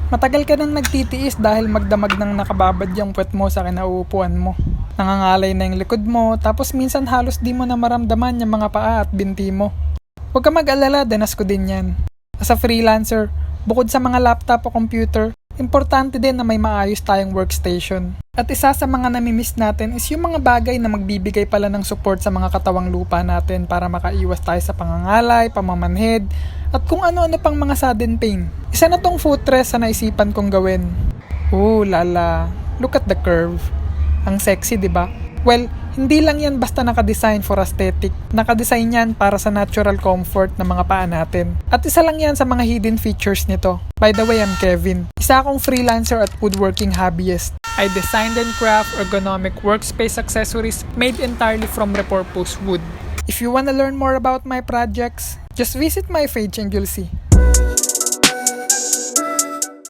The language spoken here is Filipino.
Matagal ka nang nagtitiis dahil magdamag ng nakababad yung puwet mo sa kinauupuan mo. Nangangalay na yung likod mo, tapos minsan halos di mo na maramdaman yung mga paa at binti mo. Huwag ka mag-alala, danas ko din yan. As a freelancer, bukod sa mga laptop o computer, importante din na may maayos tayong workstation. At isa sa mga namimiss natin is yung mga bagay na magbibigay pala ng support sa mga katawang lupa natin para makaiwas tayo sa pangangalay, pamamanhid, at kung ano-ano pang mga sudden pain. Isa na tong footrest sa naisipan kong gawin. Ooh, lala. Look at the curve. Ang sexy, di ba? Well, hindi lang yan basta nakadesign for aesthetic. Nakadesign yan para sa natural comfort ng mga paa natin. At isa lang yan sa mga hidden features nito. By the way, I'm Kevin. Isa akong freelancer at woodworking hobbyist. I designed and craft ergonomic workspace accessories made entirely from repurposed wood. If you wanna learn more about my projects, just visit my page and you'll see.